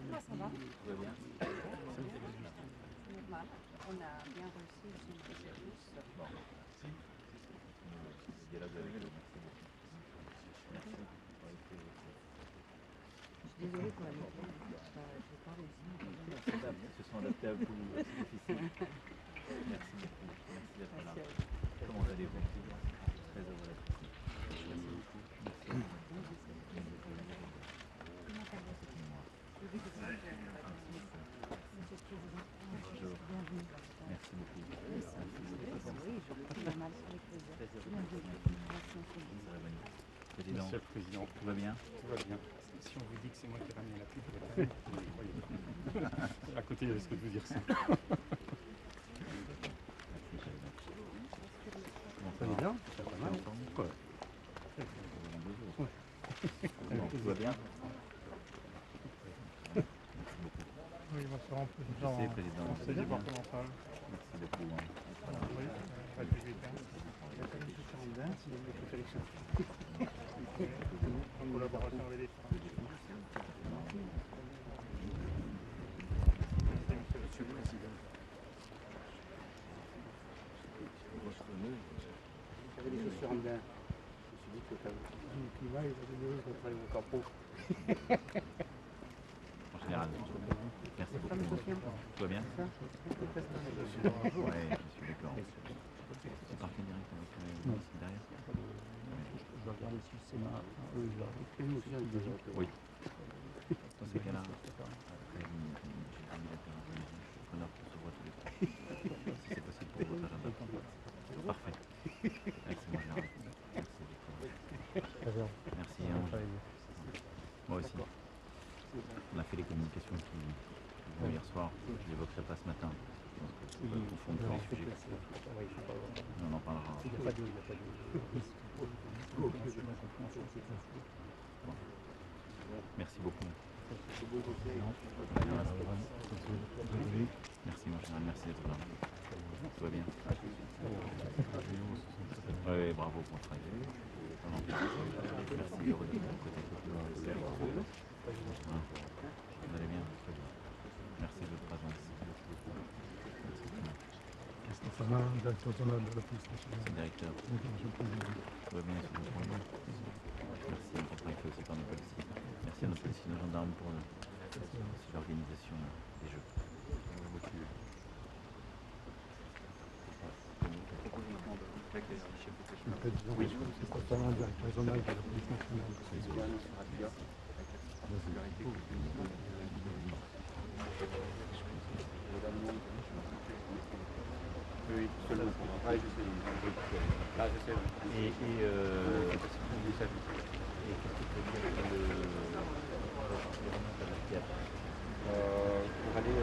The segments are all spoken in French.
Moi, ça va. Tout va bien. Normal. On a bien reçu son service. Bon. Dialogue avec eux. Merci. Je suis désolée pour la météo. Je n'ai pas réussi. Ils se sont adaptés à vous, c'est difficile. Merci beaucoup. Merci d'être là. Comment allez-vous? Très heureux d'être ici. Merci beaucoup. Bonjour. Merci beaucoup. Président, Monsieur le Président, tout va bien? tout va bien. Si on vous dit que c'est moi qui ai ramené la pluie, peut-être vous ne croyez pas. À côté, il risque de vous dire ça. Merci, Président. Comment ça va? bien? Ça va mal. Ouais. Bon, tout va bien? Oui, bonsoir, Je président. sais, Président. On s'est dit voir comment ça va. Merci beaucoup. Voilà. Oui, pas de week-end. En collaboration avec les femmes. Monsieur le Président. J'avais des chaussures en daim. Je me suis dit que quand même, le climat, il va donner qu'on travaille au capot. En général, merci beaucoup. Tout va bien? Ouais, je suis d'accord. C'est parti direct avec ici derrière? Je vais regarder si c'est ma. Oui, je vais Oui. Dans ces cas-là, après, j'ai dit entrepreneur pour se voir tous les trois. Si c'est possible pour votre agenda. Parfait. Merci, mon Gérard. Merci beaucoup. Merci. Moi aussi. On a fait les communications qui vont hier soir. Je ne l'évoquerai pas ce matin. Je pense que on peut confondre tous les sujets. On en parlera. Il n'y a pas de. Merci beaucoup. Merci, mon général. Merci d'être là. Tout va bien? Oui, bravo pour le travail. Vraiment. Merci, heureux de votre côté. Vous allez bien? Merci de votre présence. Stéphane, directeur zonal de la police nationale. C'est le directeur. Monsieur le Président. Tout va bien, monsieur le Président. Merci pour le travail fait aussi par nos policiers. Merci à nos policiers et nos gendarmes pour l'organisation des Jeux. Monsieur le Président, oui. C'est Stéphane, directeur zonal de la police nationale. Oui, seulement pour moi. Je sais. Là, je sais. Et qu'est-ce que tu veux dire Pour aller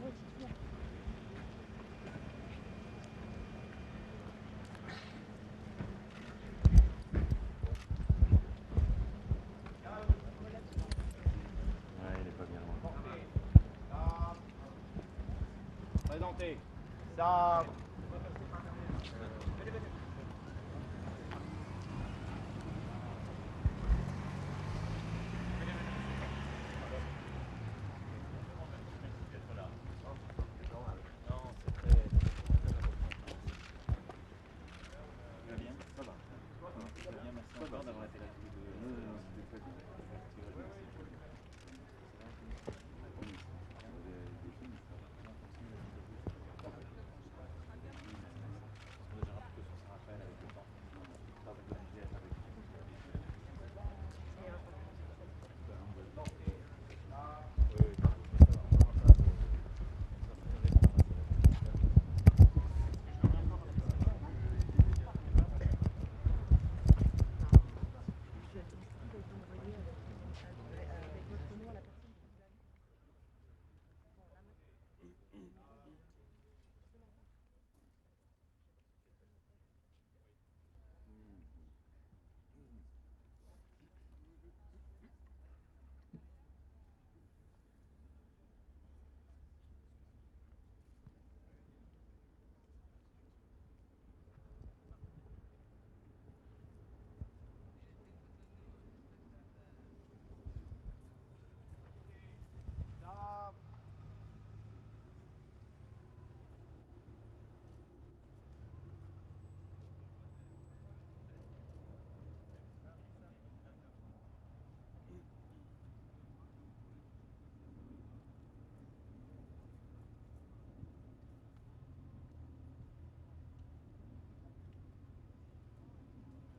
Ouais, il est pas bien loin. Présentez. Ça.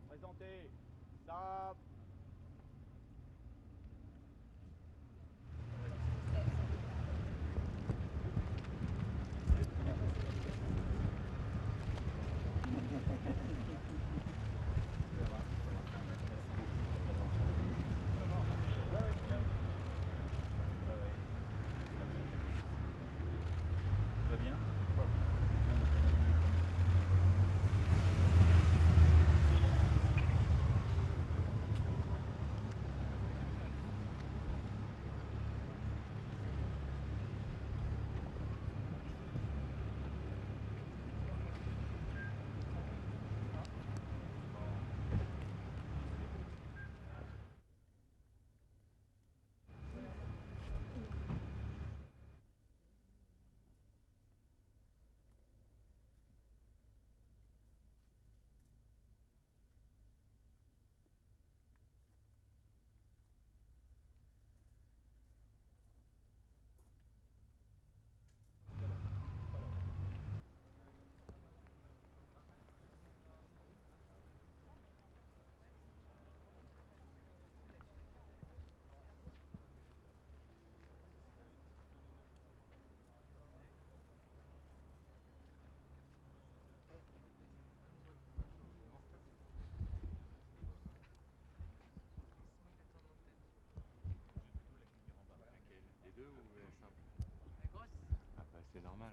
Présentez. Ça. Va bien? Les deux ou simple? Ah bah c'est normal.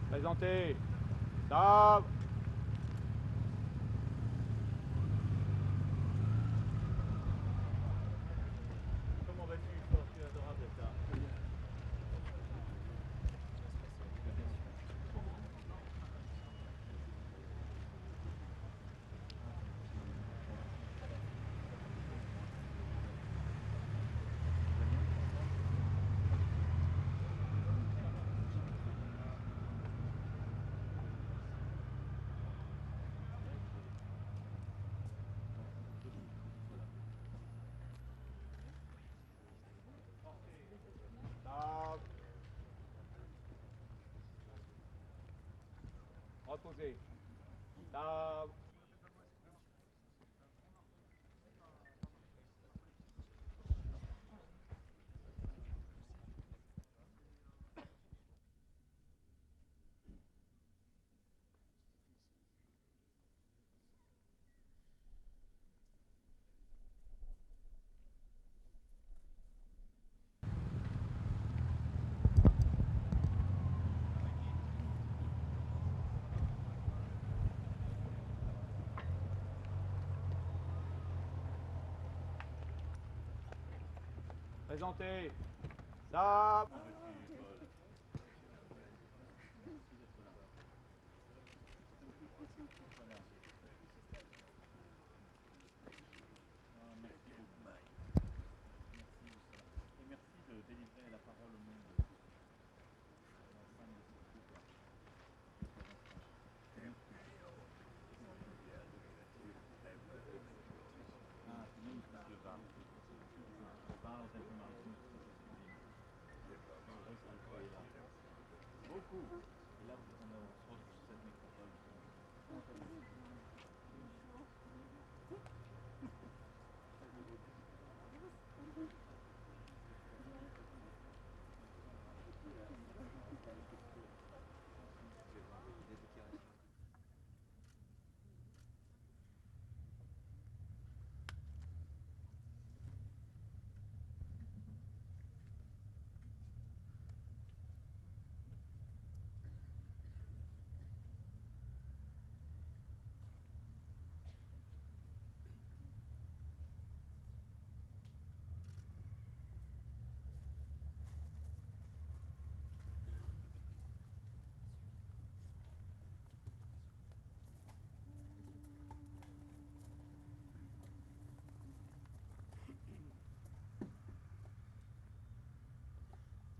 Présentez. Ça. Comment vas-tu? Tu es adorable d'être là. Ça. Reposez. Ça. Présentez. Ça.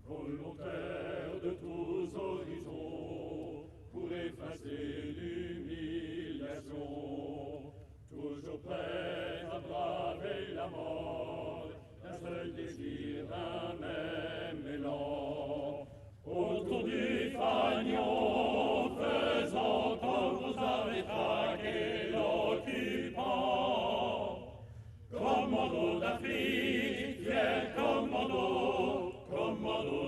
Volontaire de tous horizons, pour effacer l'humiliation, toujours prêt à braver la mort, d'un seul désir, d'un même élan. Autour du fanion, faisant comme vous avez traqué l'occupant, commando d'Afrique, fier commando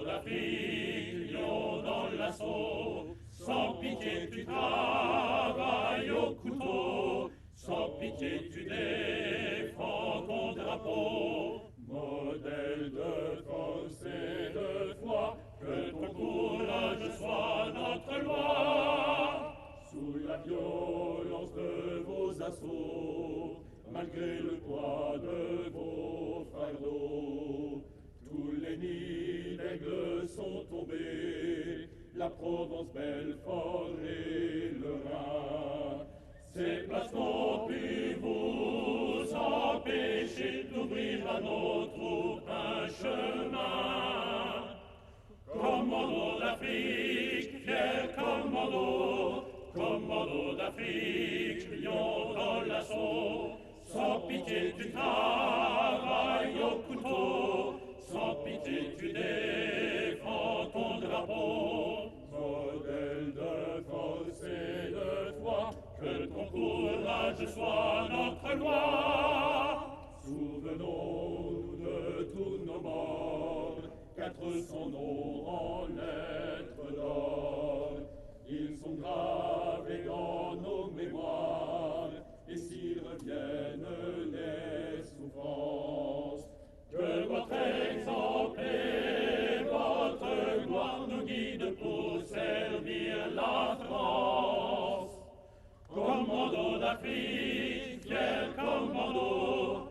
d'Afrique, lion dans l'assaut, sans pitié tu travailles au couteau, sans pitié tu défends ton drapeau, modèle de force et de foi, que ton courage soit notre loi, sous la violence de vos assauts, malgré le poids de vos fardeaux. Tous les nids d'aigles sont tombés, la Provence, Belfort et le Rhin. Ces places n'ont pu vous empêcher d'ouvrir à nos troupes un chemin. Commando d'Afrique, fier commando d'Afrique, lion dans l'assaut, sans pitié tu travailles au couteau, sans pitié tu défends ton drapeau, modèle de force et de foi, que ton courage soit notre loi. Souvenons-nous de tous nos morts, 400 noms en lettres d'or, ils sont gravés dans nos mémoires, et s'ils reviennent les souffrances, que votre exemple et votre gloire nous guident pour servir la France. Commando d'Afrique, fier commando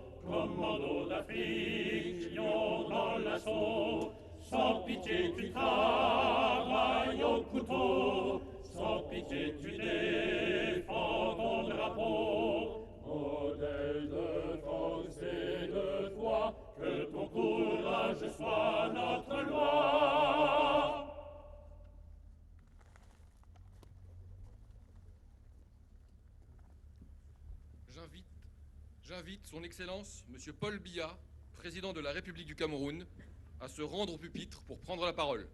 d'Afrique, lion dans l'assaut, sans pitié tu travailles au couteau, sans pitié tu défends ton drapeau, modèle de force et de foi, que ton courage soit notre loi. J'invite son Excellence, Monsieur Paul Biya, président de la République du Cameroun, à se rendre au pupitre pour prendre la parole.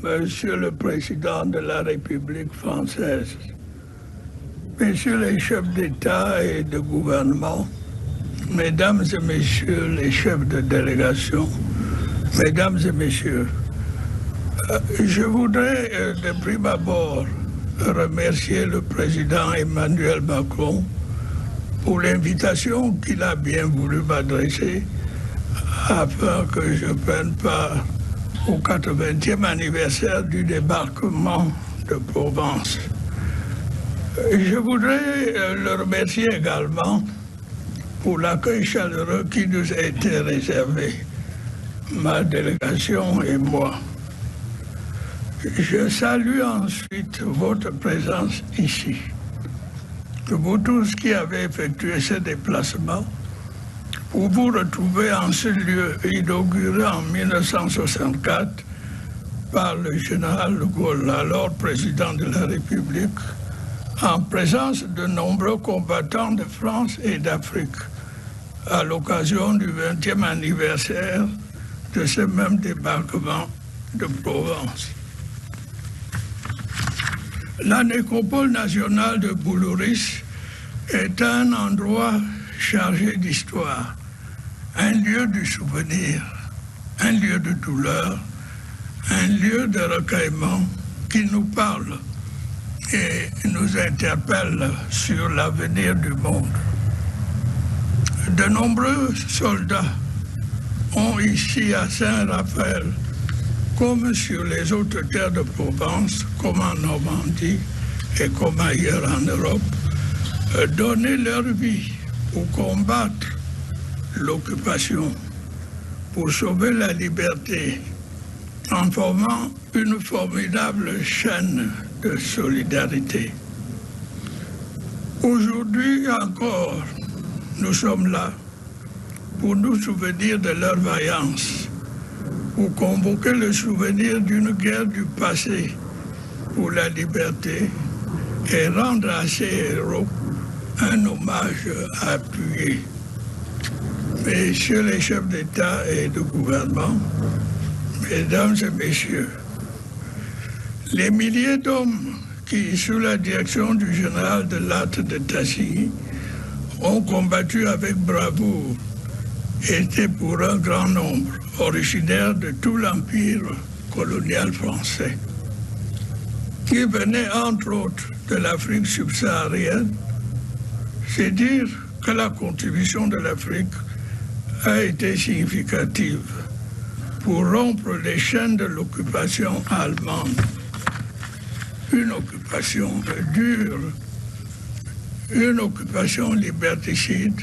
Monsieur le Président de la République française, Messieurs les chefs d'État et de gouvernement, Mesdames et Messieurs les chefs de délégation, Mesdames et Messieurs, je voudrais de prime abord remercier le président Emmanuel Macron pour l'invitation qu'il a bien voulu m'adresser afin que je prenne part au 80e anniversaire du débarquement de Provence. Je voudrais le remercier également pour l'accueil chaleureux qui nous a été réservé, ma délégation et moi. Je salue ensuite votre présence ici. Vous tous qui avez effectué ce déplacement, pour vous retrouver en ce lieu inauguré en 1964 par le général de Gaulle, alors président de la République, en présence de nombreux combattants de France et d'Afrique, à l'occasion du 20e anniversaire de ce même débarquement de Provence. La nécropole nationale de Boulouris est un endroit chargé d'histoire, un lieu du souvenir, un lieu de douleur, un lieu de recueillement qui nous parle et nous interpelle sur l'avenir du monde. De nombreux soldats ont ici à Saint-Raphaël, comme sur les autres terres de Provence, comme en Normandie et comme ailleurs en Europe, donné leur vie pour combattre l'occupation, pour sauver la liberté, en formant une formidable chaîne de solidarité. Aujourd'hui encore, nous sommes là pour nous souvenir de leur vaillance, pour convoquer le souvenir d'une guerre du passé pour la liberté et rendre à ces héros un hommage appuyé. Messieurs les chefs d'État et de gouvernement, Mesdames et Messieurs, les milliers d'hommes qui, sous la direction du général de Lattre de Tassigny, ont combattu avec bravoure, étaient pour un grand nombre originaires de tout l'empire colonial français, qui venaient entre autres de l'Afrique subsaharienne. C'est dire que la contribution de l'Afrique a été significative pour rompre les chaînes de l'occupation allemande. Une occupation dure, une occupation liberticide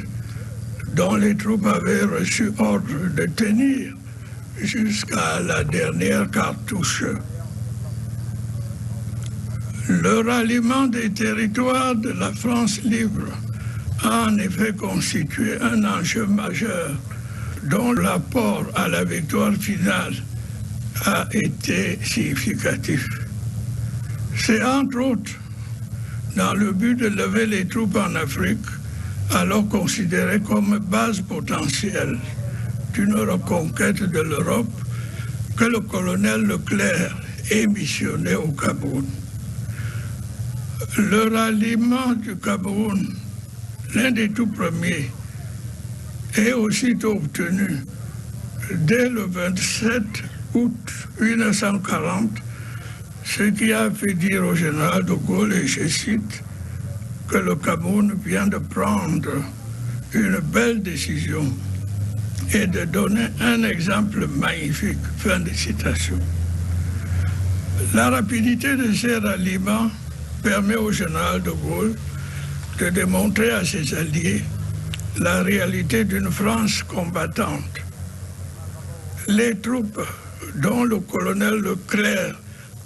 dont les troupes avaient reçu ordre de tenir jusqu'à la dernière cartouche. Le ralliement des territoires de la France libre a en effet constitué un enjeu majeur dont l'apport à la victoire finale a été significatif. C'est entre autres dans le but de lever les troupes en Afrique, alors considérée comme base potentielle d'une reconquête de l'Europe, que le colonel Leclerc est missionné au Cameroun. Le ralliement du Cameroun, l'un des tout premiers, est aussitôt obtenu dès le 27 août 1940, ce qui a fait dire au général de Gaulle, et je cite, que le Cameroun vient de prendre une belle décision et de donner un exemple magnifique. Fin de citation. La rapidité de ces ralliements permet au général de Gaulle de démontrer à ses alliés la réalité d'une France combattante. Les troupes dont le colonel Leclerc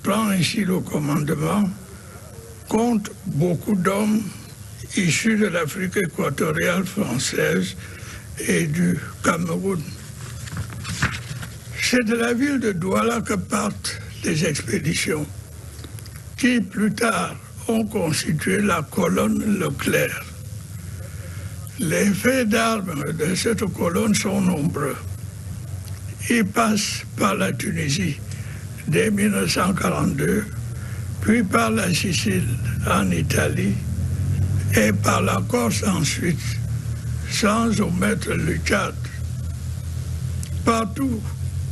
prend ici le commandement comptent beaucoup d'hommes issus de l'Afrique équatoriale française et du Cameroun. C'est de la ville de Douala que partent les expéditions, qui plus tard ont constitué la colonne Leclerc. Les faits d'armes de cette colonne sont nombreux. Ils passent par la Tunisie dès 1942, puis par la Sicile en Italie, et par la Corse ensuite, sans omettre le Tchad. Partout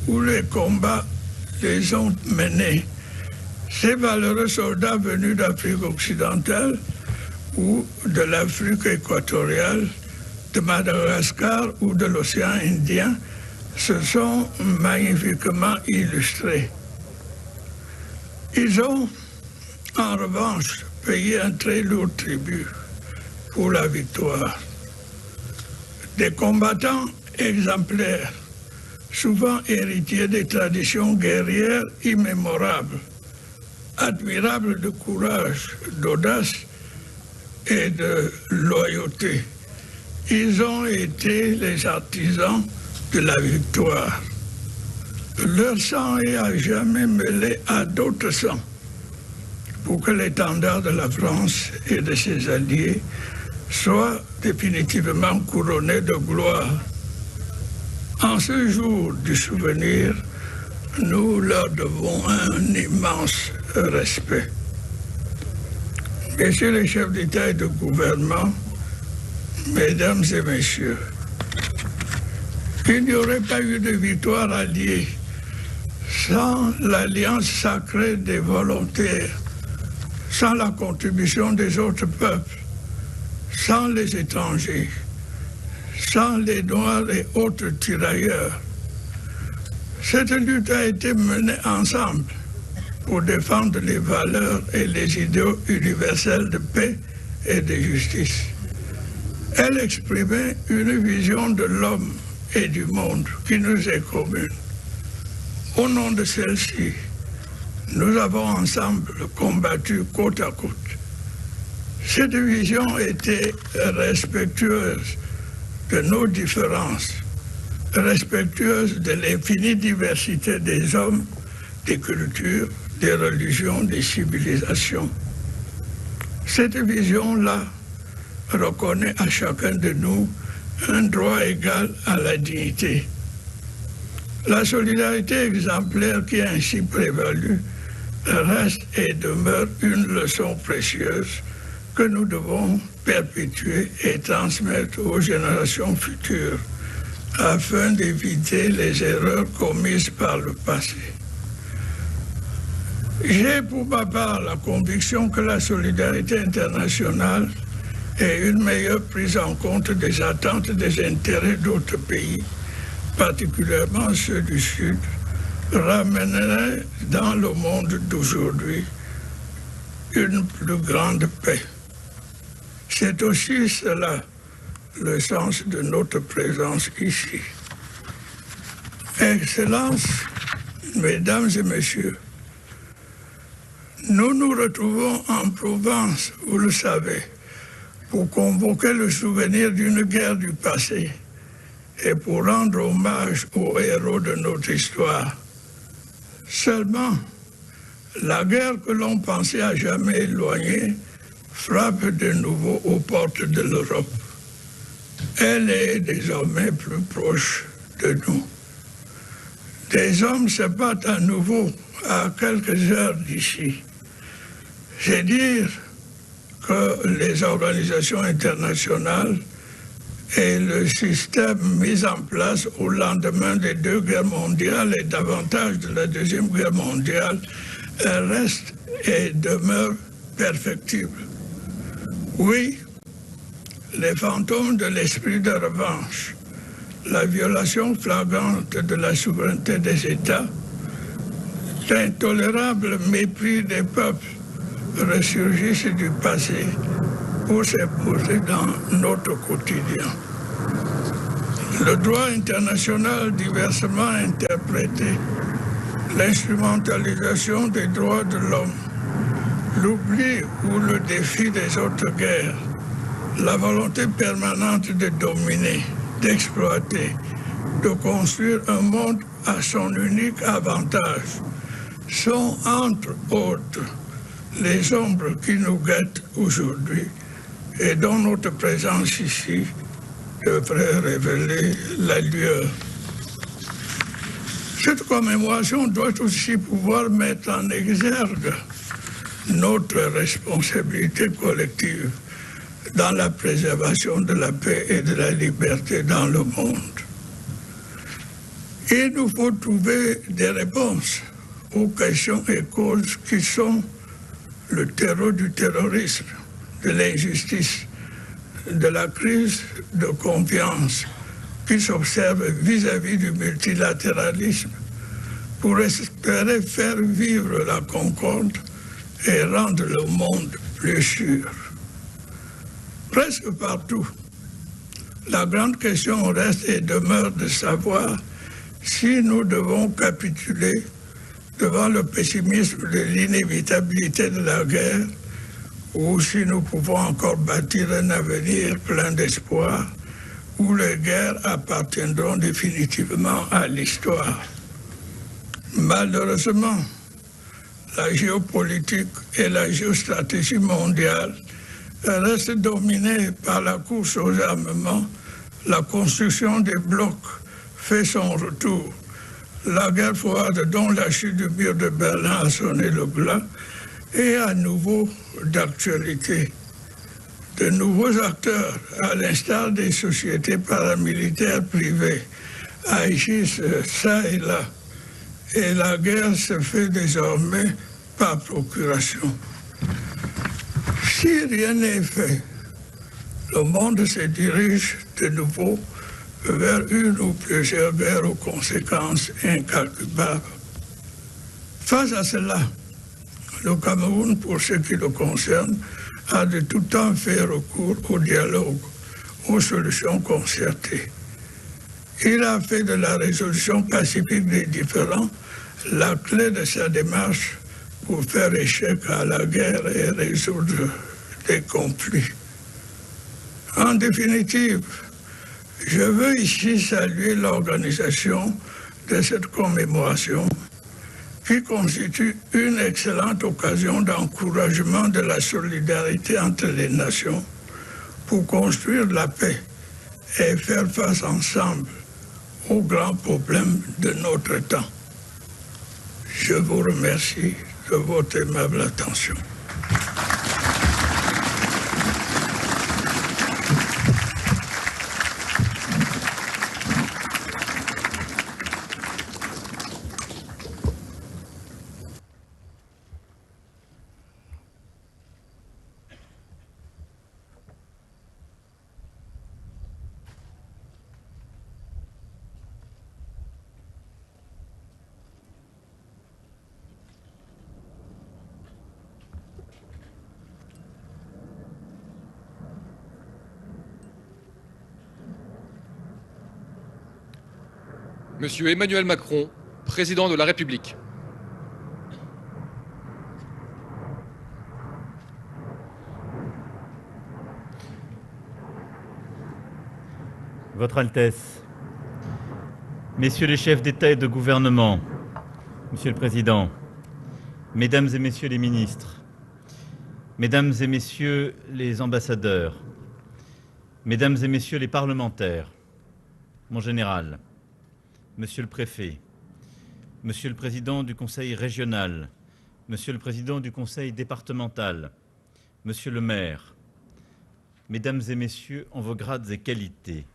où les combats les ont menés, ces valeureux soldats venus d'Afrique occidentale ou de l'Afrique équatoriale, de Madagascar ou de l'océan Indien se sont magnifiquement illustrés. Ils ont, en revanche, payé un très lourd tribut pour la victoire. Des combattants exemplaires, souvent héritiers des traditions guerrières immémorables, admirables de courage, d'audace et de loyauté. Ils ont été les artisans de la victoire. Leur sang est à jamais mêlé à d'autres sangs pour que l'étendard de la France et de ses alliés soit définitivement couronné de gloire. En ce jour du souvenir, nous leur devons un immense respect. Messieurs les chefs d'État et de gouvernement, Mesdames et Messieurs, il n'y aurait pas eu de victoire alliée sans l'alliance sacrée des volontaires, sans la contribution des autres peuples, sans les étrangers, sans les Noirs et autres tirailleurs. Cette lutte a été menée ensemble pour défendre les valeurs et les idéaux universels de paix et de justice. Elle exprimait une vision de l'homme et du monde qui nous est commune. Au nom de celle-ci, nous avons ensemble combattu côte à côte. Cette vision était respectueuse de nos différences, respectueuse de l'infinie diversité des hommes, des cultures, des religions, des civilisations. Cette vision-là reconnaît à chacun de nous un droit égal à la dignité. La solidarité exemplaire qui a ainsi prévalu reste et demeure une leçon précieuse que nous devons perpétuer et transmettre aux générations futures afin d'éviter les erreurs commises par le passé. J'ai pour ma part la conviction que la solidarité internationale et une meilleure prise en compte des attentes et des intérêts d'autres pays, particulièrement ceux du Sud, ramènerait dans le monde d'aujourd'hui une plus grande paix. C'est aussi cela le sens de notre présence ici. Excellences, Mesdames et Messieurs, nous nous retrouvons en Provence, vous le savez, pour convoquer le souvenir d'une guerre du passé et pour rendre hommage aux héros de notre histoire. Seulement, la guerre que l'on pensait à jamais éloignée frappe de nouveau aux portes de l'Europe. Elle est désormais plus proche de nous. Des hommes se battent à nouveau à quelques heures d'ici. C'est dire que les organisations internationales et le système mis en place au lendemain des deux guerres mondiales et davantage de la Deuxième Guerre mondiale restent et demeurent perfectibles. Oui, les fantômes de l'esprit de revanche, la violation flagrante de la souveraineté des États, l'intolérable mépris des peuples ressurgissent du passé pour s'imposer dans notre quotidien. Le droit international diversement interprété, l'instrumentalisation des droits de l'homme, l'oubli ou le défi des autres guerres, la volonté permanente de dominer, d'exploiter, de construire un monde à son unique avantage, sont entre autres les ombres qui nous guettent aujourd'hui et dont notre présence ici devrait révéler la lueur. Cette commémoration doit aussi pouvoir mettre en exergue notre responsabilité collective dans la préservation de la paix et de la liberté dans le monde. Il nous faut trouver des réponses aux questions et causes qui sont le terreau du terrorisme, de l'injustice, de la crise de confiance qui s'observe vis-à-vis du multilatéralisme pour espérer faire vivre la concorde et rendre le monde plus sûr. Presque partout, la grande question reste et demeure de savoir si nous devons capituler devant le pessimisme de l'inévitabilité de la guerre ou si nous pouvons encore bâtir un avenir plein d'espoir où les guerres appartiendront définitivement à l'histoire. Malheureusement, la géopolitique et la géostratégie mondiale restent dominées par la course aux armements. La construction des blocs fait son retour. La guerre froide dont la chute du mur de Berlin a sonné le glas est à nouveau d'actualité. De nouveaux acteurs, à l'instar des sociétés paramilitaires privées, agissent ça et là. Et la guerre se fait désormais par procuration. Si rien n'est fait, le monde se dirige de nouveau vers une ou plusieurs guerres aux conséquences incalculables. Face à cela, le Cameroun, pour ce qui le concerne, a de tout temps fait recours au dialogue, aux solutions concertées. Il a fait de la résolution pacifique des différends la clé de sa démarche pour faire échec à la guerre et résoudre des conflits. En définitive, je veux ici saluer l'organisation de cette commémoration qui constitue une excellente occasion d'encouragement de la solidarité entre les nations pour construire la paix et faire face ensemble aux grands problèmes de notre temps. Je vous remercie de votre aimable attention. Monsieur Emmanuel Macron, président de la République. Votre Altesse, Messieurs les chefs d'État et de gouvernement, Monsieur le Président, Mesdames et Messieurs les ministres, Mesdames et Messieurs les ambassadeurs, Mesdames et Messieurs les parlementaires, mon général, Monsieur le Préfet, Monsieur le Président du Conseil régional, Monsieur le Président du Conseil départemental, Monsieur le maire, Mesdames et Messieurs en vos grades et qualités,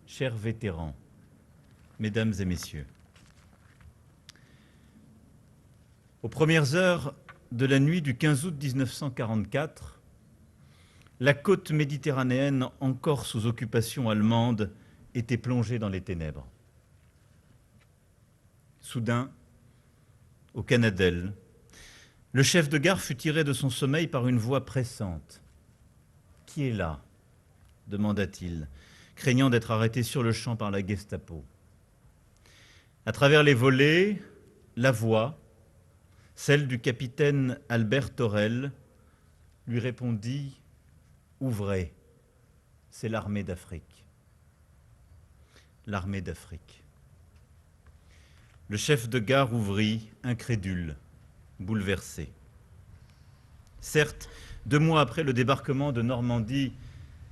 chers vétérans, Mesdames et Messieurs. Aux premières heures de la nuit du 15 août 1944, la côte méditerranéenne, encore sous occupation allemande, était plongée dans les ténèbres. Soudain, au Canadel, le chef de gare fut tiré de son sommeil par une voix pressante. « Qui est là ?» demanda-t-il, craignant d'être arrêté sur le champ par la Gestapo. À travers les volets, la voix, celle du capitaine Albert Torel, lui répondit « Ouvrez, c'est l'armée d'Afrique. » L'armée d'Afrique. Le chef de gare ouvrit, incrédule, bouleversé. Certes, 2 mois après le débarquement de Normandie,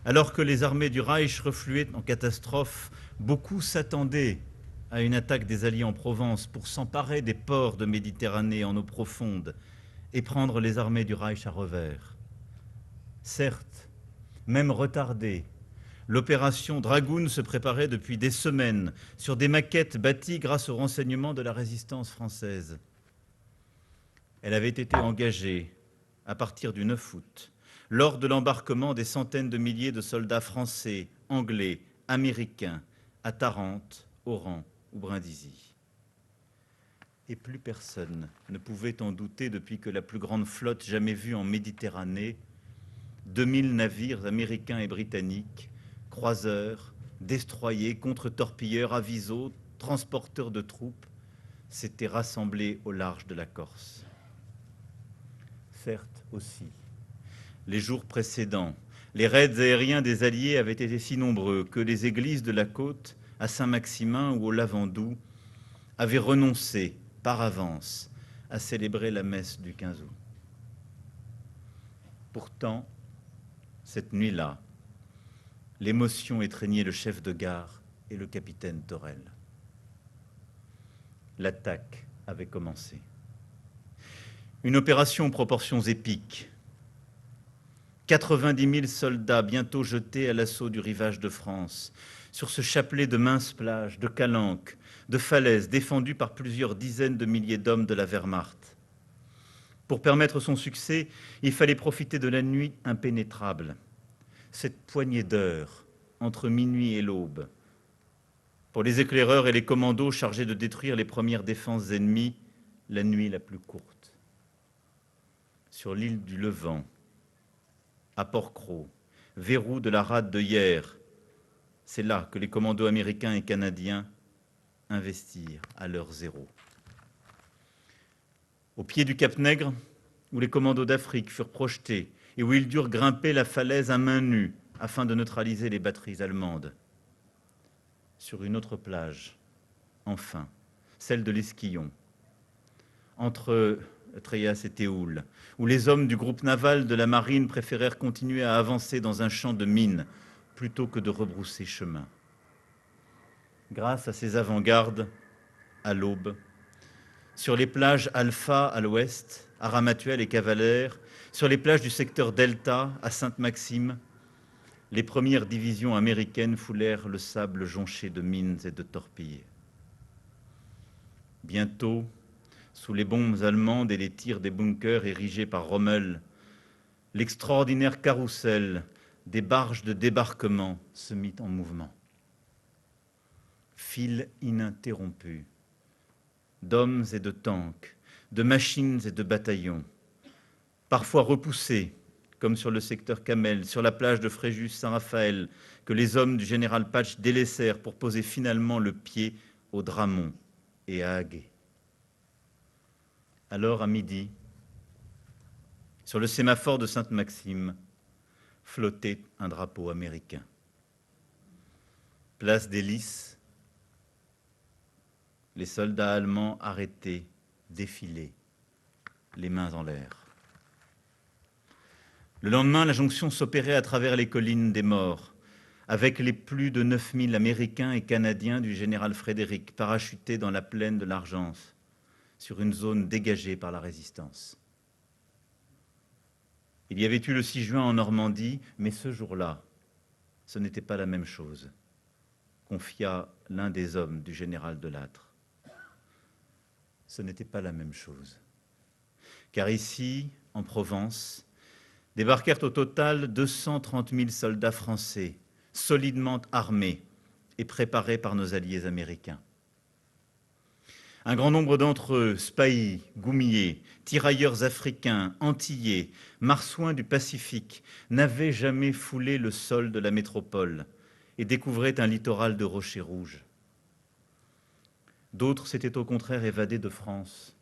alors que les armées du Reich refluaient en catastrophe, beaucoup s'attendaient à une attaque des Alliés en Provence pour s'emparer des ports de Méditerranée en eau profonde et prendre les armées du Reich à revers. Certes, même retardée. L'opération Dragoon se préparait depuis des semaines sur des maquettes bâties grâce aux renseignements de la résistance française. Elle avait été engagée à partir du 9 août, lors de l'embarquement des centaines de milliers de soldats français, anglais, américains, à Tarente, Oran ou Brindisi. Et plus personne ne pouvait en douter depuis que la plus grande flotte jamais vue en Méditerranée, 2000 navires américains et britanniques, croiseurs, destroyers, contre-torpilleurs, avisos, transporteurs de troupes, s'étaient rassemblés au large de la Corse. Certes aussi, les jours précédents, les raids aériens des Alliés avaient été si nombreux que les églises de la côte, à Saint-Maximin ou au Lavandou, avaient renoncé par avance à célébrer la messe du 15 août. Pourtant, cette nuit-là, l'émotion étreignait le chef de gare et le capitaine Torel. L'attaque avait commencé. Une opération aux proportions épiques. 90 000 soldats bientôt jetés à l'assaut du rivage de France, sur ce chapelet de minces plages, de calanques, de falaises défendues par plusieurs dizaines de milliers d'hommes de la Wehrmacht. Pour permettre son succès, il fallait profiter de la nuit impénétrable, cette poignée d'heures entre minuit et l'aube. Pour les éclaireurs et les commandos chargés de détruire les premières défenses ennemies, la nuit la plus courte. Sur l'île du Levant, à Port-Cros, verrou de la rade de Hyères, c'est là que les commandos américains et canadiens investirent à l'heure zéro. Au pied du Cap Nègre, où les commandos d'Afrique furent projetés et où ils durent grimper la falaise à main nue afin de neutraliser les batteries allemandes. Sur une autre plage, enfin, celle de l'Esquillon, entre Tréas et Théoul, où les hommes du groupe naval de la marine préférèrent continuer à avancer dans un champ de mines plutôt que de rebrousser chemin. Grâce à ces avant-gardes, à l'aube, sur les plages Alpha à l'ouest, à Ramatuelle et Cavalère, sur les plages du secteur Delta à Sainte-Maxime, les premières divisions américaines foulèrent le sable jonché de mines et de torpilles. Bientôt, sous les bombes allemandes et les tirs des bunkers érigés par Rommel, l'extraordinaire carrousel des barges de débarquement se mit en mouvement. Fil ininterrompu d'hommes et de tanks, de machines et de bataillons, parfois repoussés, comme sur le secteur Camel, sur la plage de Fréjus-Saint-Raphaël, que les hommes du général Patch délaissèrent pour poser finalement le pied au Dramont et à Haguet. Alors, à midi, sur le sémaphore de Sainte-Maxime, flottait un drapeau américain. Place des Lys, les soldats allemands arrêtés, défilaient, les mains en l'air. Le lendemain, la jonction s'opérait à travers les collines des morts, avec les plus de 9000 Américains et Canadiens du général Frédéric parachutés dans la plaine de l'Argence, sur une zone dégagée par la résistance. Il y avait eu le 6 juin en Normandie, mais ce jour-là, ce n'était pas la même chose, confia l'un des hommes du général Delattre. Ce n'était pas la même chose. Car ici, en Provence, débarquèrent au total 230 000 soldats français, solidement armés et préparés par nos alliés américains. Un grand nombre d'entre eux, spahis, goumiers, tirailleurs africains, antillais, marsouins du Pacifique, n'avaient jamais foulé le sol de la métropole et découvraient un littoral de rochers rouges. D'autres s'étaient au contraire évadés de France,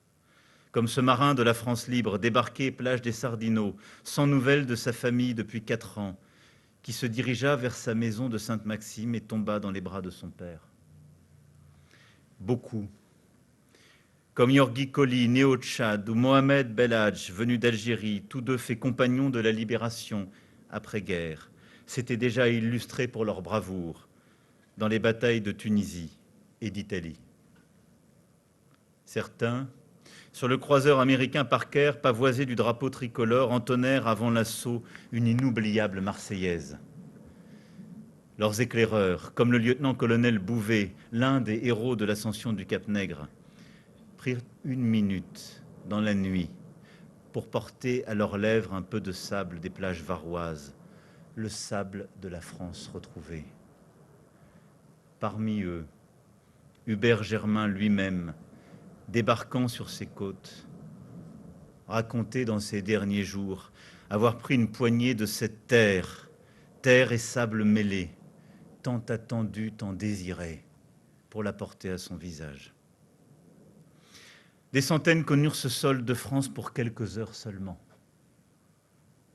comme ce marin de la France libre, débarqué plage des Sardinots, sans nouvelles de sa famille depuis 4 ans, qui se dirigea vers sa maison de Sainte-Maxime et tomba dans les bras de son père. Beaucoup, comme Yorghi Colli, né au Tchad, ou Mohamed Belhadj, venu d'Algérie, tous deux faits compagnons de la libération après-guerre, s'étaient déjà illustrés pour leur bravoure dans les batailles de Tunisie et d'Italie. Certains Sur le croiseur américain Parker, pavoisé du drapeau tricolore, entonnèrent avant l'assaut une inoubliable Marseillaise. Leurs éclaireurs, comme le lieutenant-colonel Bouvet, l'un des héros de l'ascension du Cap-Nègre, prirent 1 minute dans la nuit pour porter à leurs lèvres un peu de sable des plages varoises, le sable de la France retrouvée. Parmi eux, Hubert Germain lui-même, débarquant sur ces côtes, racontait dans ses derniers jours avoir pris une poignée de cette terre, terre et sable mêlés, tant attendue, tant désirée, pour la porter à son visage. Des centaines connurent ce sol de France pour quelques heures seulement.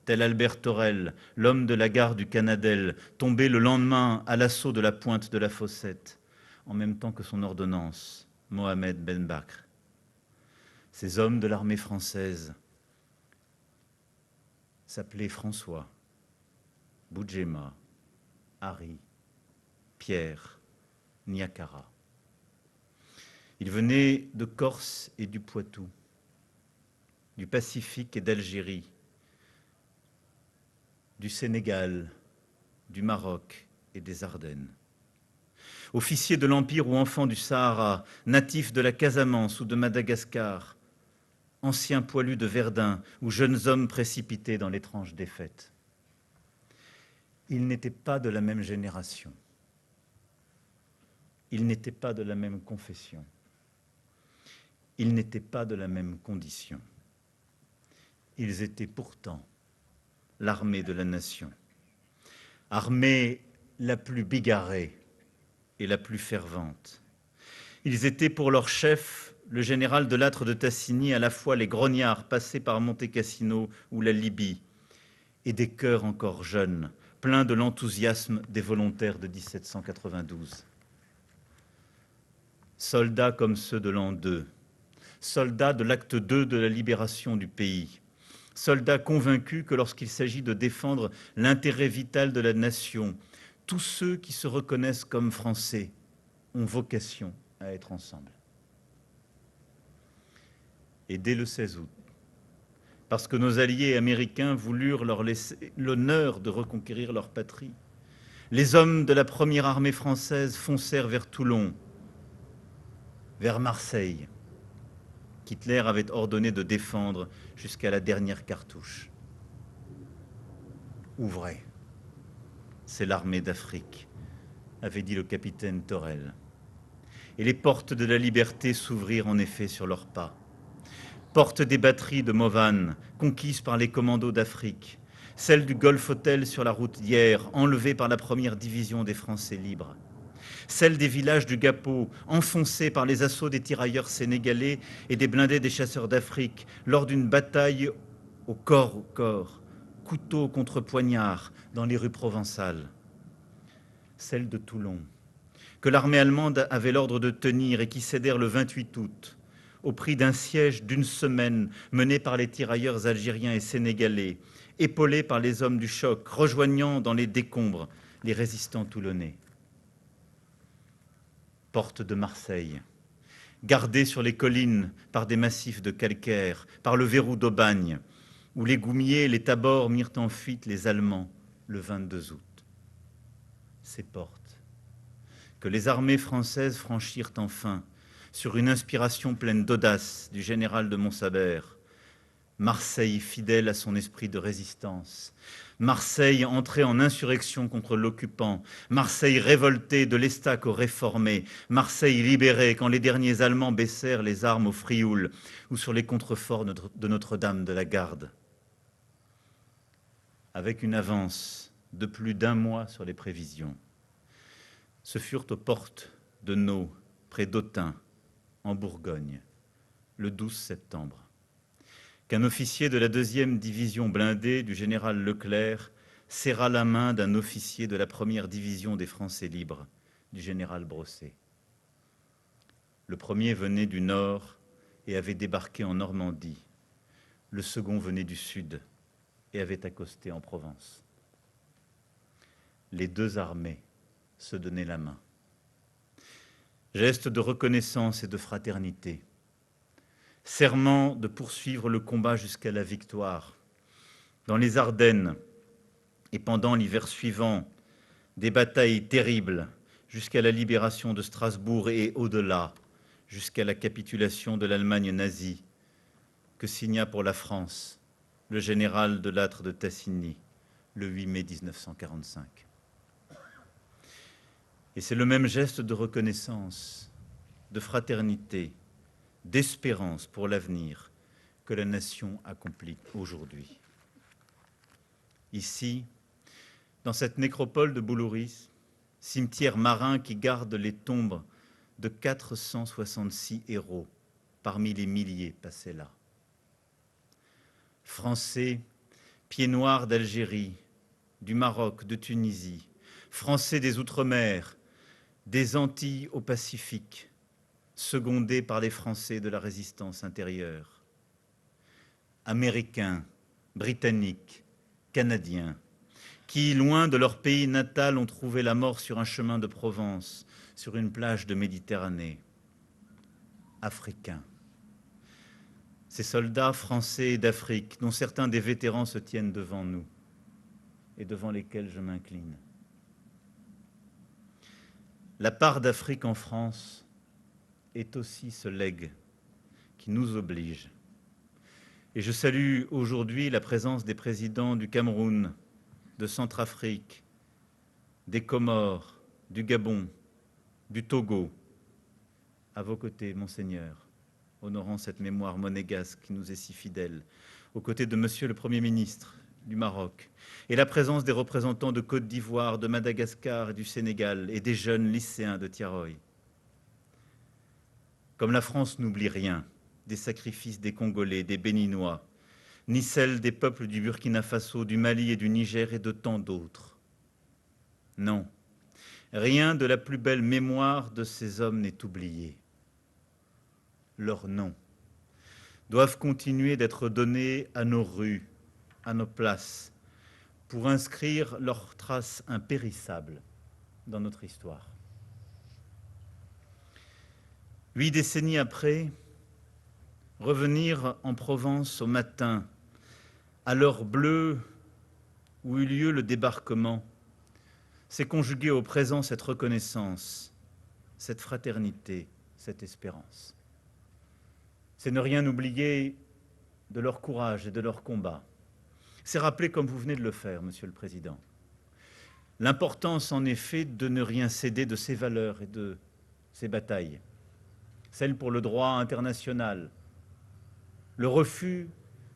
Tel Albert Thorel, l'homme de la gare du Canadel, tombé le lendemain à l'assaut de la pointe de la Fossette, en même temps que son ordonnance, Mohamed Ben Bakr. Ces hommes de l'armée française s'appelaient François, Boudjema, Harry, Pierre, Niakara. Ils venaient de Corse et du Poitou, du Pacifique et d'Algérie, du Sénégal, du Maroc et des Ardennes. Officiers de l'Empire ou enfants du Sahara, natifs de la Casamance ou de Madagascar, anciens poilus de Verdun ou jeunes hommes précipités dans l'étrange défaite. Ils n'étaient pas de la même génération. Ils n'étaient pas de la même confession. Ils n'étaient pas de la même condition. Ils étaient pourtant l'armée de la nation, armée la plus bigarrée et la plus fervente. Ils étaient pour leur chef, le général de Lattre de Tassigny, à la fois les grognards passés par Monte Cassino ou la Libye, et des cœurs encore jeunes, pleins de l'enthousiasme des volontaires de 1792. Soldats comme ceux de l'an 2, soldats de l'acte 2 de la libération du pays, soldats convaincus que lorsqu'il s'agit de défendre l'intérêt vital de la nation, tous ceux qui se reconnaissent comme Français ont vocation à être ensemble. Et dès le 16 août, parce que nos alliés américains voulurent leur laisser l'honneur de reconquérir leur patrie, les hommes de la première armée française foncèrent vers Toulon, vers Marseille, qu'Hitler avait ordonné de défendre jusqu'à la dernière cartouche. Ouvrez, c'est l'armée d'Afrique, avait dit le capitaine Thorel. Et les portes de la liberté s'ouvrirent en effet sur leurs pas. Portes des batteries de Mauvanne, conquises par les commandos d'Afrique, celles du Golf Hotel sur la route d'Hyères, enlevées par la première division des Français libres, celles des villages du Gapo, enfoncés par les assauts des tirailleurs sénégalais et des blindés des chasseurs d'Afrique lors d'une bataille au corps, couteau contre poignard dans les rues provençales, celles de Toulon, que l'armée allemande avait l'ordre de tenir et qui cédèrent le 28 août, au prix d'un siège d'1 semaine mené par les tirailleurs algériens et sénégalais, épaulés par les hommes du choc, rejoignant dans les décombres les résistants toulonnais. Porte de Marseille, gardée sur les collines par des massifs de calcaire, par le verrou d'Aubagne, où les Goumiers et les Tabors mirent en fuite les Allemands le 22 août. Ces portes, que les armées françaises franchirent enfin, sur une inspiration pleine d'audace du général de Montsabert, Marseille fidèle à son esprit de résistance, Marseille entrée en insurrection contre l'occupant, Marseille révoltée de l'Estaque aux réformés, Marseille libérée quand les derniers Allemands baissèrent les armes au Frioul ou sur les contreforts de Notre-Dame de la Garde. Avec une avance de plus d'1 mois sur les prévisions, ce furent aux portes de Nau, près d'Autun, en Bourgogne, le 12 septembre, qu'un officier de la 2e division blindée du général Leclerc serra la main d'un officier de la 1re division des Français libres, du général Brosset. Le premier venait du nord et avait débarqué en Normandie. Le second venait du sud et avait accosté en Provence. Les 2 armées se donnaient la main. Geste de reconnaissance et de fraternité. serment de poursuivre le combat jusqu'à la victoire. Dans les Ardennes et pendant l'hiver suivant, des batailles terribles jusqu'à la libération de Strasbourg et au-delà, jusqu'à la capitulation de l'Allemagne nazie, que signa pour la France le général de Lattre de Tassigny le 8 mai 1945. Et c'est le même geste de reconnaissance, de fraternité, d'espérance pour l'avenir que la nation accomplit aujourd'hui. Ici, dans cette nécropole de Boulouris, cimetière marin qui garde les tombes de 466 héros parmi les milliers passés là. Français, pieds noirs d'Algérie, du Maroc, de Tunisie, Français des Outre-mer, des Antilles au Pacifique, secondés par les Français de la résistance intérieure. Américains, Britanniques, Canadiens, qui, loin de leur pays natal, ont trouvé la mort sur un chemin de Provence, sur une plage de Méditerranée. Africains. Ces soldats français d'Afrique, dont certains des vétérans se tiennent devant nous et devant lesquels je m'incline. La part d'Afrique en France est aussi ce legs qui nous oblige. Et je salue aujourd'hui la présence des présidents du Cameroun, de Centrafrique, des Comores, du Gabon, du Togo. À vos côtés, Monseigneur, honorant cette mémoire monégasque qui nous est si fidèle, aux côtés de Monsieur le Premier ministre du Maroc, et la présence des représentants de Côte d'Ivoire, de Madagascar et du Sénégal, et des jeunes lycéens de Tiaroy. Comme la France n'oublie rien des sacrifices des Congolais, des Béninois, ni celle des peuples du Burkina Faso, du Mali et du Niger et de tant d'autres. Non, rien de la plus belle mémoire de ces hommes n'est oublié. Leurs noms doivent continuer d'être donnés à nos rues, à nos places, pour inscrire leurs traces impérissables dans notre histoire. 8 décennies après, revenir en Provence au matin, à l'heure bleue où eut lieu le débarquement, c'est conjuguer au présent cette reconnaissance, cette fraternité, cette espérance. C'est ne rien oublier de leur courage et de leur combat. C'est rappeler, comme vous venez de le faire, Monsieur le Président, l'importance en effet de ne rien céder de ces valeurs et de ces batailles, celles pour le droit international, le refus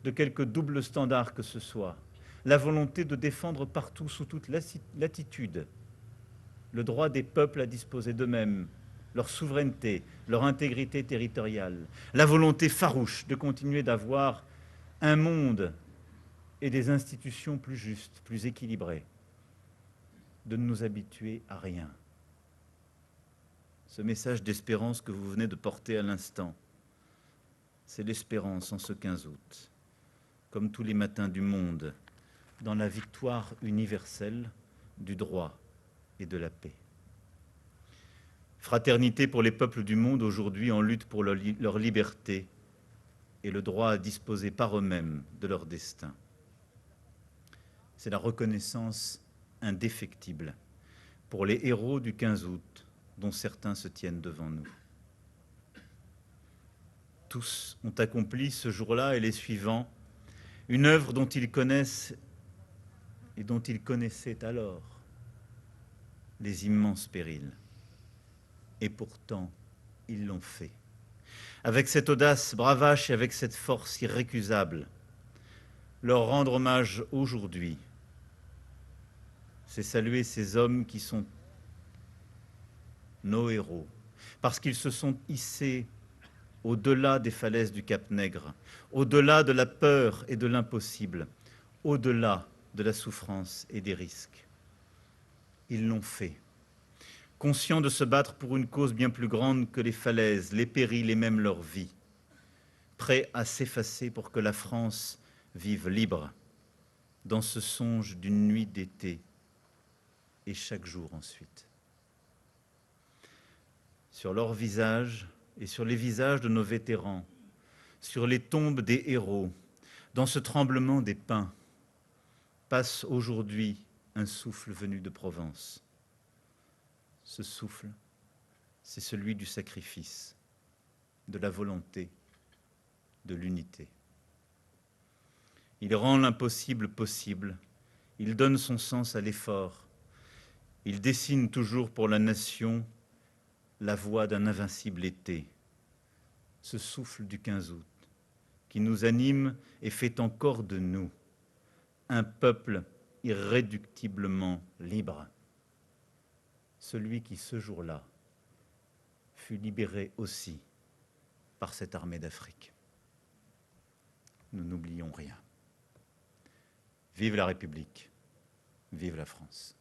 de quelque double standard que ce soit, la volonté de défendre partout, sous toute latitude, le droit des peuples à disposer d'eux-mêmes, leur souveraineté, leur intégrité territoriale, la volonté farouche de continuer d'avoir un monde et des institutions plus justes, plus équilibrées, de ne nous habituer à rien. Ce message d'espérance que vous venez de porter à l'instant, c'est l'espérance en ce 15 août, comme tous les matins du monde, dans la victoire universelle du droit et de la paix. Fraternité pour les peuples du monde aujourd'hui en lutte pour leur liberté et le droit à disposer par eux-mêmes de leur destin. C'est la reconnaissance indéfectible pour les héros du 15 août dont certains se tiennent devant nous. Tous ont accompli ce jour-là et les suivants une œuvre dont ils connaissent et dont ils connaissaient alors les immenses périls. Et pourtant, ils l'ont fait. Avec cette audace bravache et avec cette force irrécusable, leur rendre hommage aujourd'hui, c'est saluer ces hommes qui sont nos héros, parce qu'ils se sont hissés au-delà des falaises du Cap-Nègre, au-delà de la peur et de l'impossible, au-delà de la souffrance et des risques. Ils l'ont fait, conscients de se battre pour une cause bien plus grande que les falaises, les périls et même leur vie, prêts à s'effacer pour que la France vive libre, dans ce songe d'une nuit d'été, et chaque jour ensuite. Sur leurs visages et sur les visages de nos vétérans sur les tombes des héros, dans ce tremblement des pins, passe aujourd'hui un souffle venu de Provence. Ce souffle, c'est celui du sacrifice, de la volonté, de l'unité. Il rend l'impossible possible, il donne son sens à l'effort, il dessine toujours pour la nation la voie d'un invincible été, ce souffle du 15 août qui nous anime et fait encore de nous un peuple irréductiblement libre, celui qui ce jour-là fut libéré aussi par cette armée d'Afrique. Nous n'oublions rien. Vive la République, vive la France.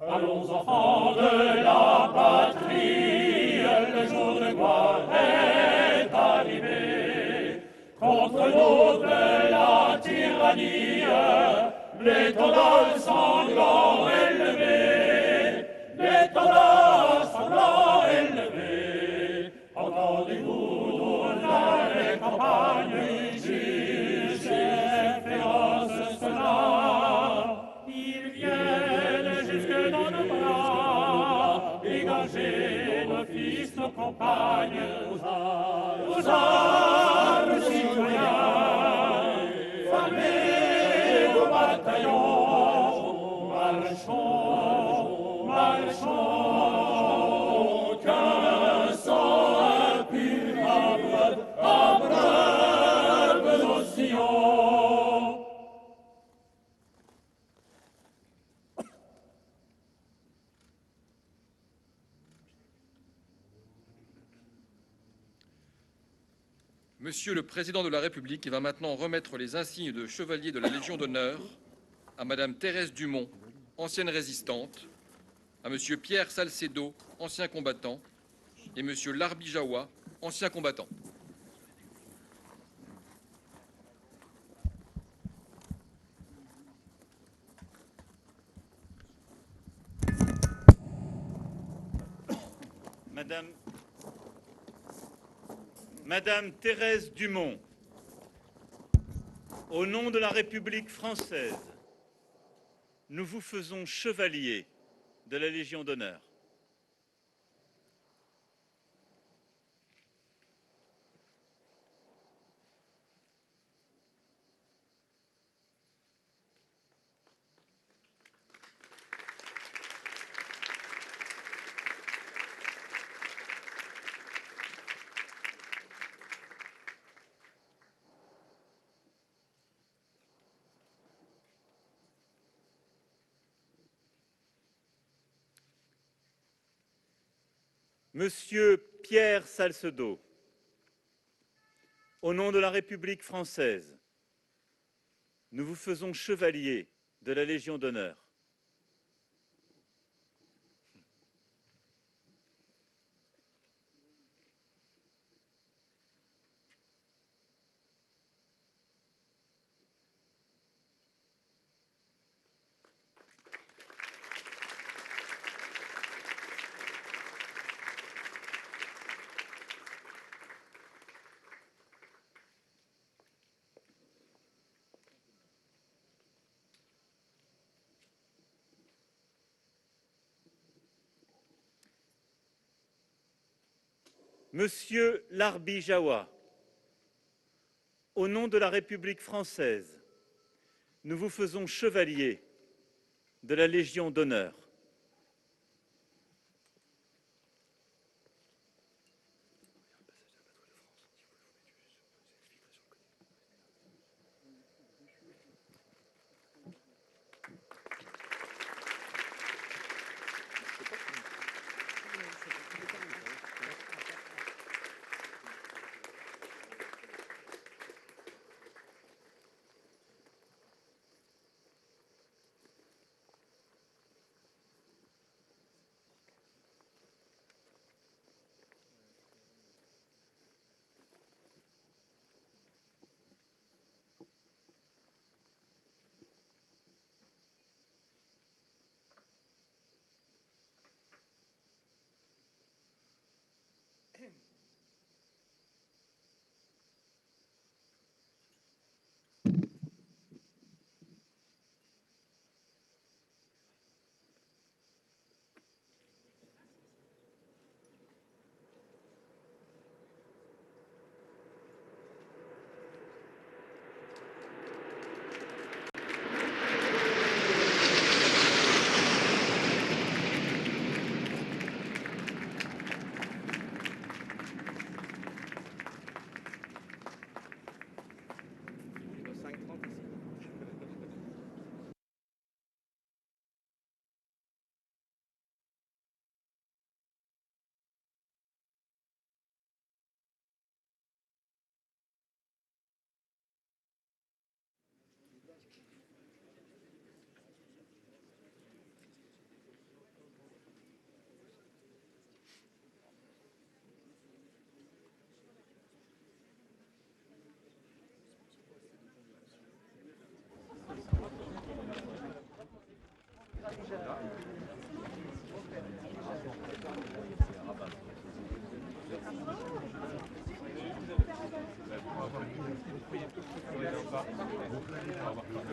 Allons enfants de la patrie, le jour de gloire est arrivé. Contre nous de la tyrannie, l'étendard sanglant élevé, l'étendard sanglant élevé. Entendez-vous dans les campagnes, jugez féroces soldats, ils viennent jusque dans nos bras, dégager nos fils, nos compagnes, aux armes citoyens, formez vos bataillons, marchons, marchons, qu'un sang impur abreuve nos sillons. Monsieur le Président de la République va maintenant remettre les insignes de chevalier de la Légion d'honneur à Madame Thérèse Dumont, ancienne résistante, à Monsieur Pierre Salcedo, ancien combattant, et Monsieur Larbi Jawa, ancien combattant. Madame Thérèse Dumont, au nom de la République française, nous vous faisons chevalier de la Légion d'honneur. Monsieur Pierre Salcedo, au nom de la République française, nous vous faisons chevalier de la Légion d'honneur. Monsieur Larbi Jawa, au nom de la République française, nous vous faisons chevalier de la Légion d'honneur.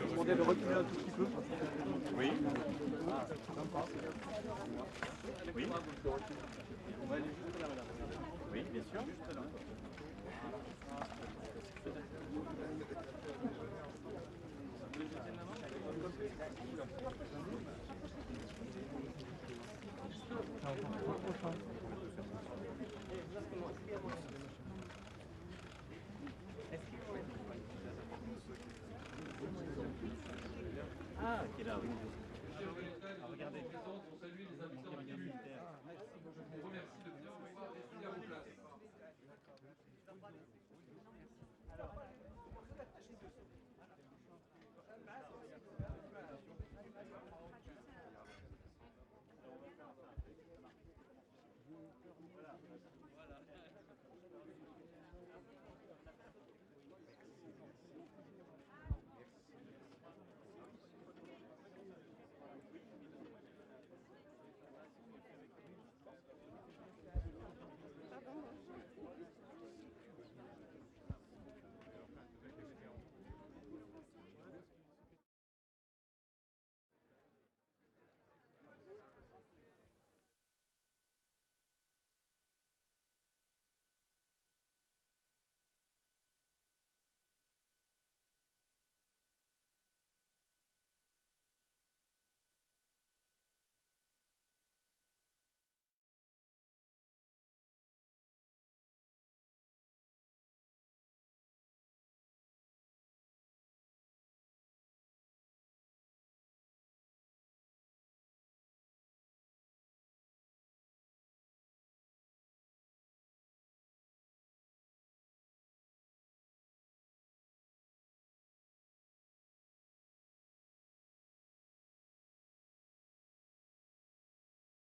Demandez de reculer un tout petit peu. Oui. Oui. Oui, bien sûr. Ah, qui est là, oui.